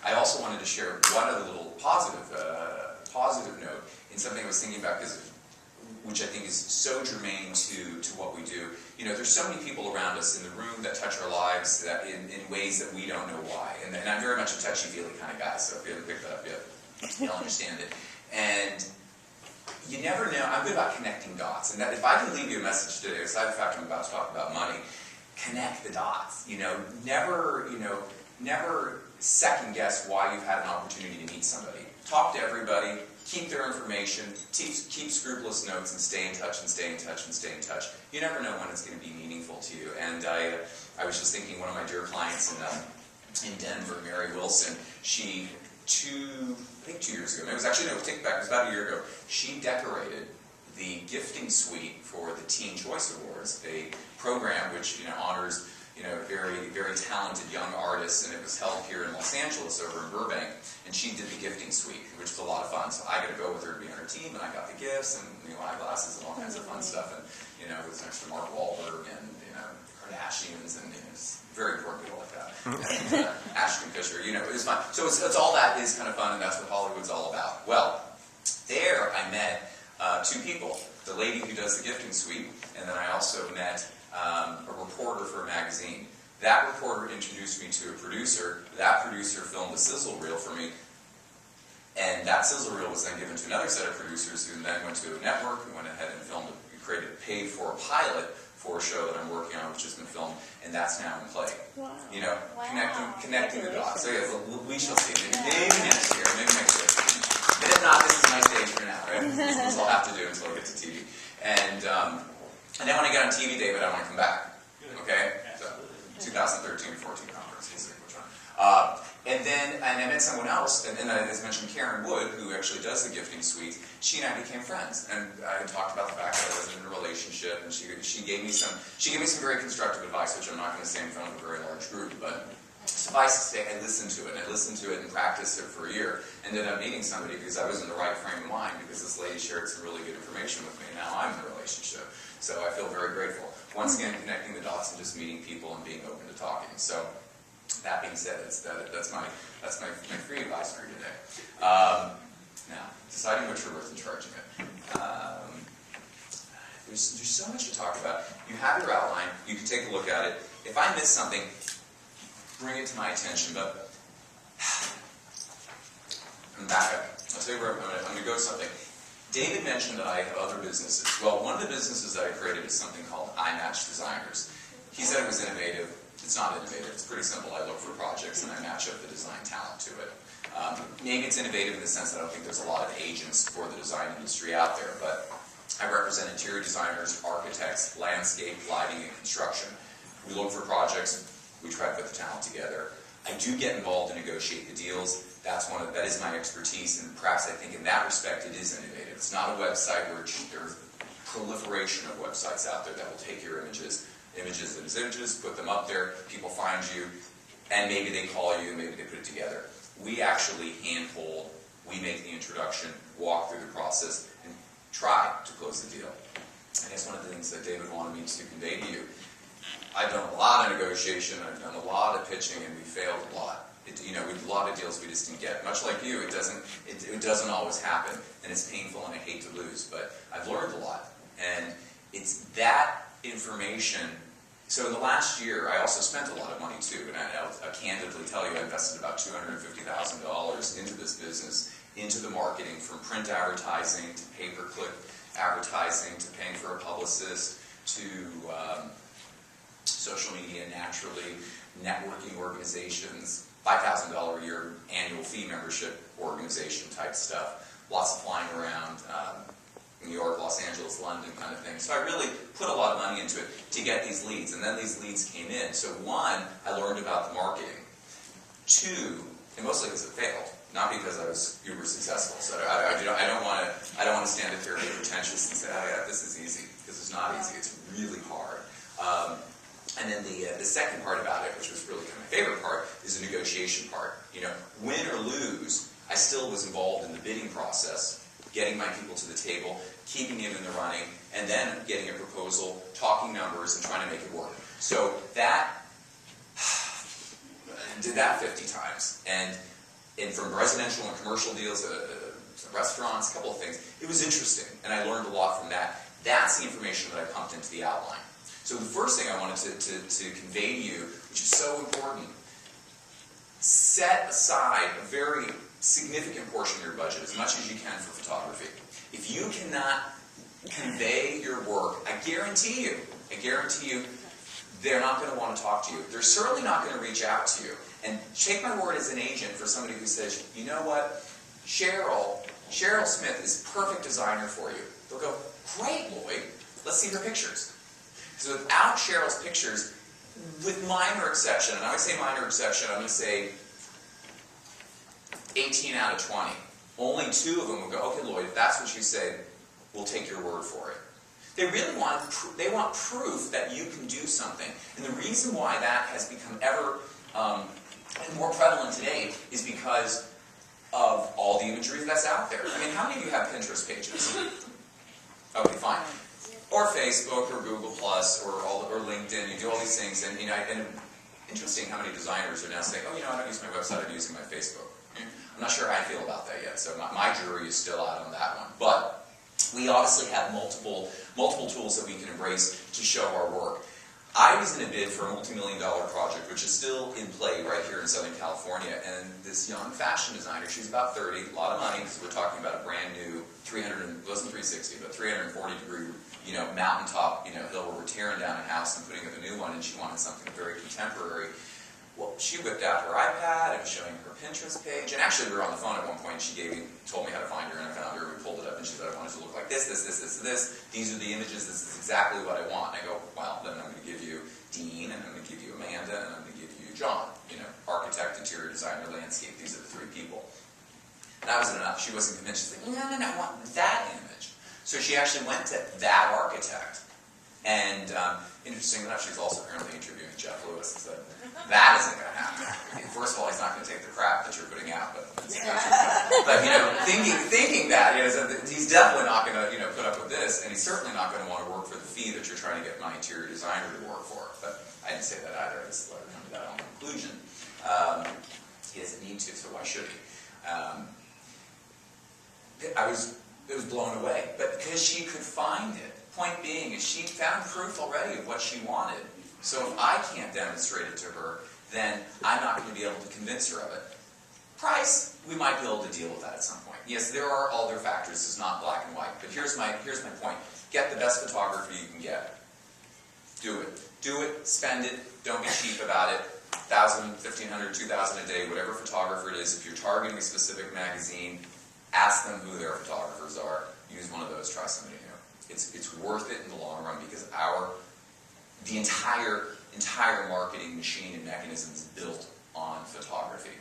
I also wanted to share one other little positive note in something I was thinking about, which I think is so germane to what we do. You know, there's so many people around us in the room that touch our lives that in ways that we don't know why. And I'm very much a touchy-feely kind of guy, so if you haven't picked that up yet, you'll understand it. And you never know. I'm good about connecting dots. And that if I can leave you a message today, aside from the fact I'm about to talk about money, connect the dots. Never second guess why you've had an opportunity to meet somebody. Talk to everybody, keep their information, keep scrupulous notes, and stay in touch and stay in touch and stay in touch. You never know when it's going to be meaningful to you. And I was just thinking, one of my dear clients in Denver, Mary Wilson, she, I think 2 years ago, it was about a year ago, she decorated the gifting suite for the Teen Choice Awards, a program which honors very, very talented young artists, and it was held here in Los Angeles over in Burbank, and she did the gifting suite, which was a lot of fun. So I got to go with her to be on her team, and I got the gifts and eyeglasses and all kinds of fun stuff, and it was next to Mark Wahlberg and Kardashians and just very important people like that. And, Ashton Kutcher, it was fun. So it's all that is kind of fun, and that's what Hollywood's all about. Well, there I met two people: the lady who does the gifting suite, and then I also met a reporter for a magazine. That reporter introduced me to a producer. That producer filmed a sizzle reel for me, and that sizzle reel was then given to another set of producers, who then went to a network and went ahead and paid for a pilot for a show that I'm working on, which has been filmed, and that's now in play. Wow. Connecting the dots. So yeah, we shall see. Maybe next year. But if not, this is my stage for now, right? This is what I'll have to do until I get to TV. And then when I get on TV, David, I want to come back. Okay? So, 2013-14 conference. We'll see which one. And I met someone else, and as mentioned, Karen Wood, who actually does the gifting suite. She and I became friends, and I talked about the fact that I was in a relationship, and she gave me some very constructive advice, which I'm not going to say in front of a very large group, but suffice to say, I listened to it and practiced it for a year. Ended up meeting somebody because I was in the right frame of mind, because this lady shared some really good information with me, and now I'm in a relationship. So I feel very grateful. Once again, connecting the dots and just meeting people and being open to talking. So that being said, that's my free advice for you today. Now, deciding what you're worth and charging it. There's so much to talk about. You have your outline. You can take a look at it. If I miss something, bring it to my attention. But I'm back up. I'll tell you where I'm going to go something. David mentioned that I have other businesses. Well, one of the businesses that I created is something called iMatch Designers. He said it was innovative. It's not innovative. It's pretty simple. I look for projects and I match up the design talent to it. Maybe it's innovative in the sense that I don't think there's a lot of agents for the design industry out there, but I represent interior designers, architects, landscape, lighting, and construction. We look for projects. We try to put the talent together. I do get involved and negotiate the deals. That is my expertise, and perhaps I think in that respect it is innovative. It's not a website where there's proliferation of websites out there that will take your images as images, put them up there, people find you, and maybe they call you, maybe they put it together. We actually handhold, we make the introduction, walk through the process, and try to close the deal. I guess one of the things that David wanted me to convey to you, I've done a lot of negotiation, I've done a lot of pitching, and we failed a lot. We did a lot of deals we just didn't get. Much like you, it doesn't always happen, and it's painful, and I hate to lose, but I've learned a lot. And it's that information. So in the last year, I also spent a lot of money too, and I'll candidly tell you, I invested about $250,000 into this business, into the marketing, from print advertising to pay-per-click advertising to paying for a publicist to social media, naturally, networking organizations, $5,000 a year annual fee membership organization type stuff, lots of flying around, New York, Los Angeles, London kind of thing. So I really put a lot of money into it to get these leads, and then these leads came in. So one, I learned about the marketing. Two, and mostly because it failed, not because I was uber successful. So I don't want to stand up here and be pretentious and say, oh yeah, this is easy, because it's not easy. It's really hard. And then the second part about it, which was really kind of my favorite part, is the negotiation part. Win or lose, I still was involved in the bidding process, getting my people to the table, keeping them in the running, and then getting a proposal, talking numbers, and trying to make it work. So that did that 50 times. And and from residential and commercial deals, restaurants, a couple of things. It was interesting, and I learned a lot from that. That's the information that I pumped into the outline. So the first thing I wanted to convey to you, which is so important, set aside a very significant portion of your budget, as much as you can, for photography. If you cannot convey your work, I guarantee you, they're not going to want to talk to you. They're certainly not going to reach out to you. And take my word as an agent for somebody who says, you know what, Cheryl Smith is perfect designer for you. They'll go, great, Lloyd, let's see her pictures. So without Cheryl's pictures, with minor exception, and I would say minor exception, I'm going to say 18 out of 20. Only 2 of them will go, okay, Lloyd, if that's what you say, we'll take your word for it. They really want proof that you can do something. And the reason why that has become ever more prevalent today is because of all the imagery that's out there. I mean, how many of you have Pinterest pages? Okay, fine. Or Facebook, or Google Plus, or LinkedIn. You do all these things, and and interesting how many designers are now saying, "Oh, I don't use my website; I'm using my Facebook." I'm not sure how I feel about that yet, so my jury is still out on that one. But we obviously have multiple tools that we can embrace to show our work. I was in a bid for a multi-million-dollar project, which is still in play right here in Southern California, and this young fashion designer, she's about 30, a lot of money, because we're talking about a brand new 360, but 340-degree, mountaintop, hill where we're tearing down a house and putting up a new one, and she wanted something very contemporary. Well, she whipped out her iPad and was showing her Pinterest page, and actually we were on the phone at one point, and she told me how to find her, and I found her, and we pulled it up, and she said, I want it to look like this, this, this, this, this, these are the images, this is exactly what I want. And I go, well, then I'm going to give you Dean, and I'm going to give you Amanda, and I'm going to give you John, architect, interior designer, landscape, these are the 3 people. And that wasn't enough. She wasn't convinced. She's like, no, I want that image. So she actually went to that architect, and interesting enough, she's also currently interviewing Jeff Lewis, and said, that isn't going to happen. First of all, he's not going to take the crap that you're putting out, but thinking that, he's definitely not going to, put up with this, and he's certainly not going to want to work for the fee that you're trying to get my interior designer to work for. But I didn't say that either. I just let her come to that own conclusion. He doesn't need to, so why should he? It was blown away, but because she could find it. Point being is she found proof already of what she wanted. So if I can't demonstrate it to her, then I'm not going to be able to convince her of it. Price, we might be able to deal with that at some point. Yes, there are other factors. It's not black and white. But here's my point. Get the best photography you can get. Do it. Do it. Spend it. Don't be cheap about it. $1,000, $1,500, $2,000 a day, whatever photographer it is. If you're targeting a specific magazine, ask them who their photographers are. Use one of those. Try somebody new. It's worth it in the long run because the entire marketing machine and mechanism is built on photography.